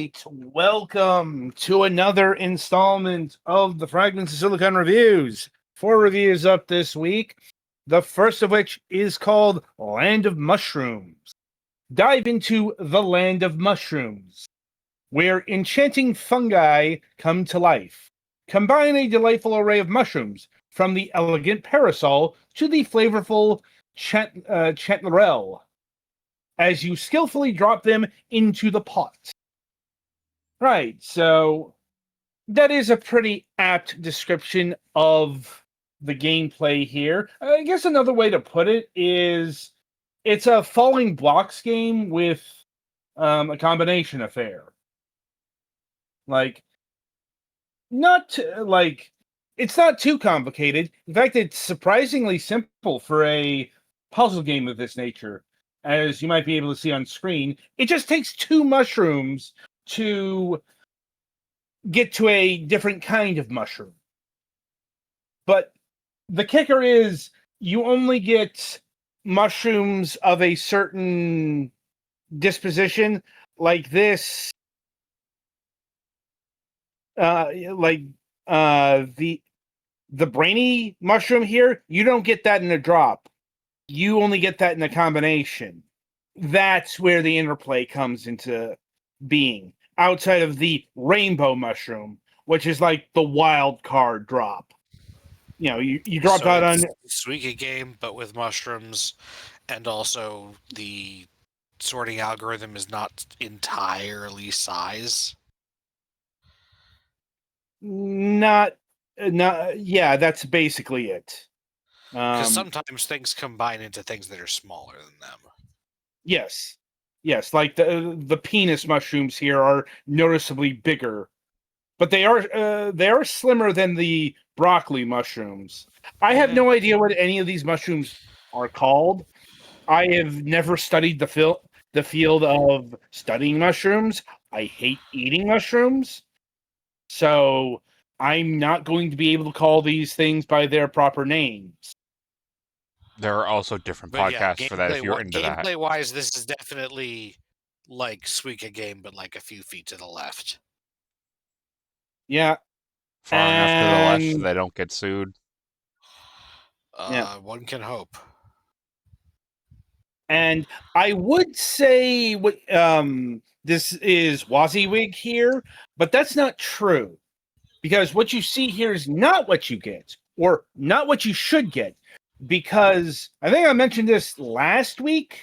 right, welcome to another installment of the Fragments of Silicon reviews. 4 reviews up this week, the first of which is called Land of Mushrooms. Dive into the Land of Mushrooms, where enchanting fungi come to life. Combine a delightful array of mushrooms, from the elegant parasol to the flavorful chanterelle, as you skillfully drop them into the pot. Right, so that is a pretty apt description of the gameplay here. I guess another way to put it is it's a falling blocks game with a combination affair. It's not too complicated. In fact, it's surprisingly simple for a puzzle game of this nature. As you might be able to see on screen, it just takes 2 mushrooms to get to a different kind of mushroom. But the kicker is you only get mushrooms of a certain disposition, like this. The brainy mushroom here, you don't get that in a drop. You only get that in a combination. That's where the interplay comes into being. Outside of the rainbow mushroom, which is like the wild card drop. You know, you drop out on Suika game, but with mushrooms, and also the sorting algorithm is not entirely size. Not, yeah, that's basically it. Because sometimes things combine into things that are smaller than them. Yes, like the penis mushrooms here are noticeably bigger, but they are slimmer than the broccoli mushrooms. I have no idea what any of these mushrooms are called. I have never studied the field of studying mushrooms. I hate eating mushrooms, so I'm not going to be able to call these things by their proper names. There are also different podcasts for that if you're into that. Gameplay-wise, this is definitely like Suika game, but like a few feet to the left. Yeah. Far enough to the left so they don't get sued. One can hope. And I would say this is WYSIWYG here, but that's not true. Because what you see here is not what you get, or not what you should get. Because I think I mentioned this last week.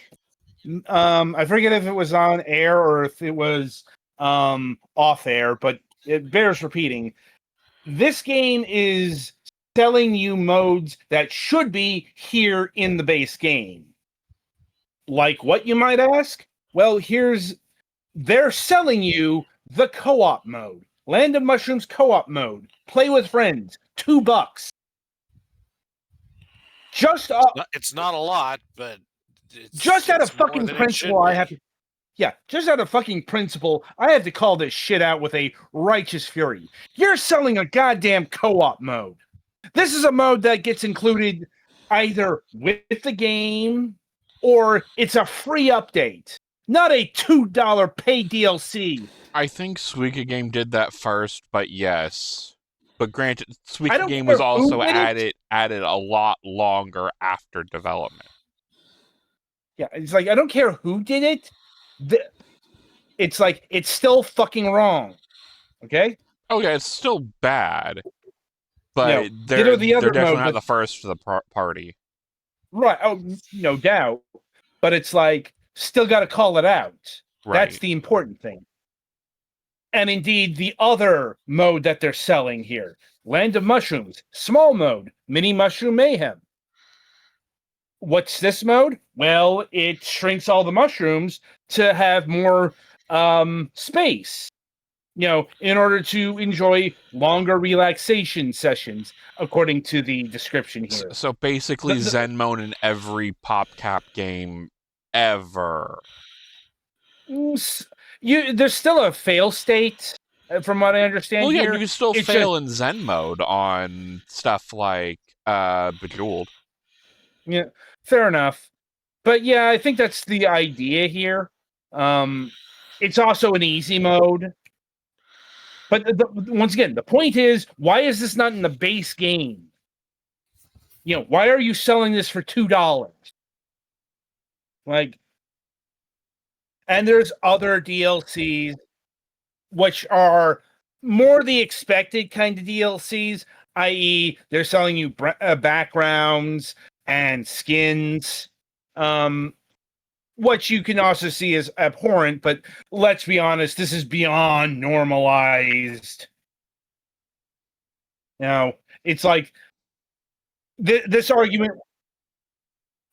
I forget if it was on air or if it was off air, but it bears repeating. This game is selling you modes that should be here in the base game. Like what, you might ask? Well, they're selling you the co-op mode. Land of Mushrooms co-op mode. Play with friends. $2. It's not a lot, but just out of fucking principle, just out of fucking principle, I have to call this shit out with a righteous fury. You're selling a goddamn co-op mode. This is a mode that gets included either with the game or it's a free update, not a $2 pay DLC. I think Suika Game did that first, but yes. But granted, Suika Game was also added a lot longer after development. Yeah, it's like, I don't care who did it. It's like, it's still fucking wrong. Okay? Oh yeah, it's still bad. But they're definitely not the first for the party. Right. Oh, no doubt. But it's like, still got to call it out. Right. That's the important thing. And indeed, the other mode that they're selling here, Land of Mushrooms, small mode, Mini Mushroom Mayhem. What's this mode? Well, it shrinks all the mushrooms to have more space, in order to enjoy longer relaxation sessions, according to the description here. So basically, Zen mode in every PopCap game ever. There's still a fail state, from what I understand. Well, yeah, here. you can still fail in Zen mode on stuff like Bejeweled. Yeah, fair enough. But yeah, I think that's the idea here. It's also an easy mode. But once again, the point is, why is this not in the base game? Why are you selling this for $2? Like, and there's other DLCs which are more the expected kind of DLCs, i.e., they're selling you backgrounds and skins, which you can also see as abhorrent. But let's be honest, this is beyond normalized. It's like this argument.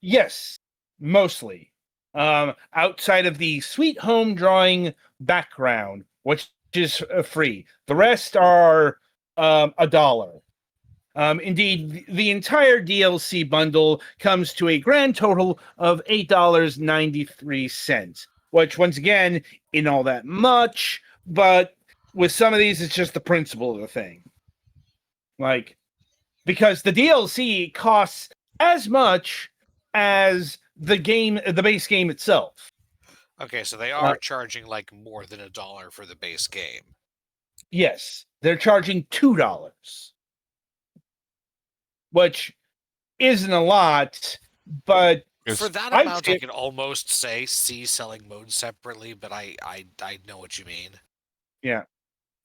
Yes, mostly. Outside of the sweet home drawing background, which is free. The rest are $1. Indeed, the entire DLC bundle comes to a grand total of $8.93, which, once again, isn't all that much, but with some of these, it's just the principle of the thing. Like, because the DLC costs as much as the base game itself. Okay, so they are charging like more than $1 for the base game. Yes, they're charging $2, which isn't a lot, but for that amount, I could almost say selling modes separately, but I know what you mean. Yeah,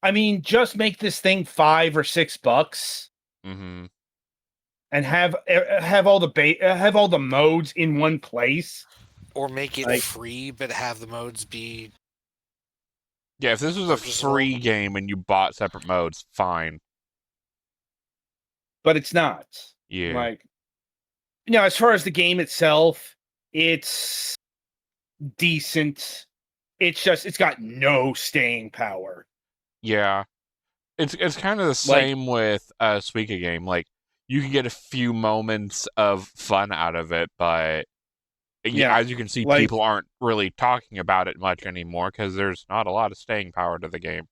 I mean, just make this thing $5 or $6, and have all the modes in one place, or make it free, but have the modes be. Yeah, if this was a free game and you bought separate modes, fine. But it's not. Yeah. As far as the game itself, it's decent. It's got no staying power. Yeah. It's kind of the same with a Suika game. Like, you can get a few moments of fun out of it, but as you can see, people aren't really talking about it much anymore because there's not a lot of staying power to the game.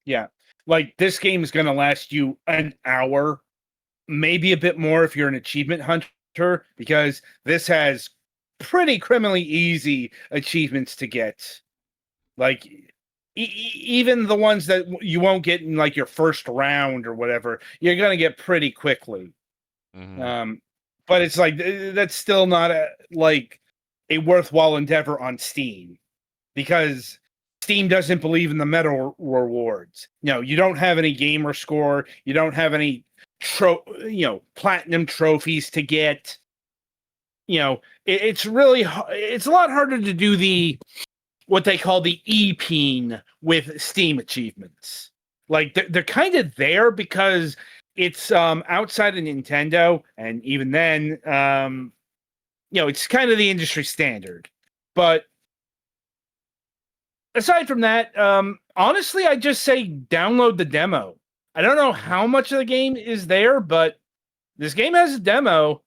Yeah. This game is going to last you an hour, maybe a bit more if you're an achievement hunter, because this has pretty criminally easy achievements to get. Even the ones that you won't get in your first round or whatever, you're going to get pretty quickly. But it's that's still not a worthwhile endeavor on Steam, because Steam doesn't believe in the meta rewards. You don't have any gamer score. You don't have any platinum trophies to get. It's a lot harder to do what they call the E-peen with Steam achievements. They're kind of there because it's outside of Nintendo, and even then, it's kind of the industry standard. But aside from that, honestly, I just say download the demo. I don't know how much of the game is there, but this game has a demo,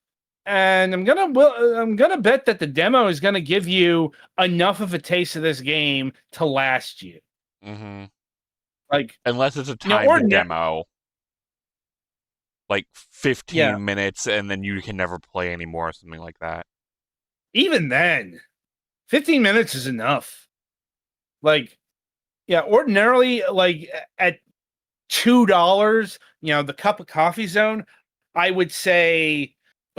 and I'm gonna bet that the demo is gonna give you enough of a taste of this game to last you. Unless it's a timed demo, 15 minutes, and then you can never play anymore, or something like that. Even then, 15 minutes is enough. Ordinarily, at $2, the cup of coffee zone, I would say,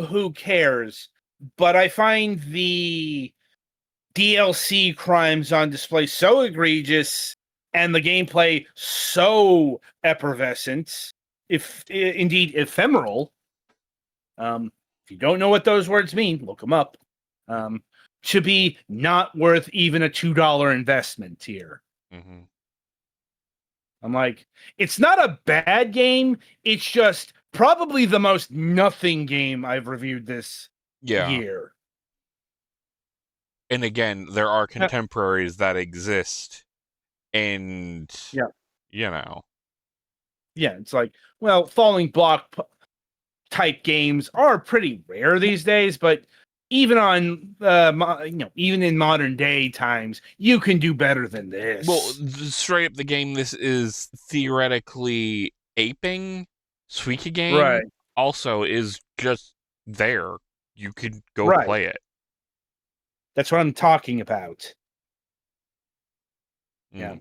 who cares? But I find the DLC crimes on display so egregious and the gameplay so effervescent, if indeed ephemeral. If you don't know what those words mean, look them up. To be not worth even a $2 investment here. I'm it's not a bad game. It's just probably the most nothing game I've reviewed this year. And again, there are contemporaries that exist, and it's falling block type games are pretty rare these days, but even on even in modern day times, you can do better than this. Well, straight up the game this is theoretically aping Suika game also is just there. You could go play it. That's what I'm talking about. Yeah.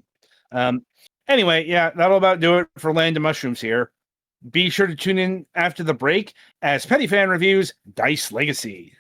Anyway, yeah, that'll about do it for Land of Mushrooms here. Be sure to tune in after the break as Petty Fan reviews Dice Legacy.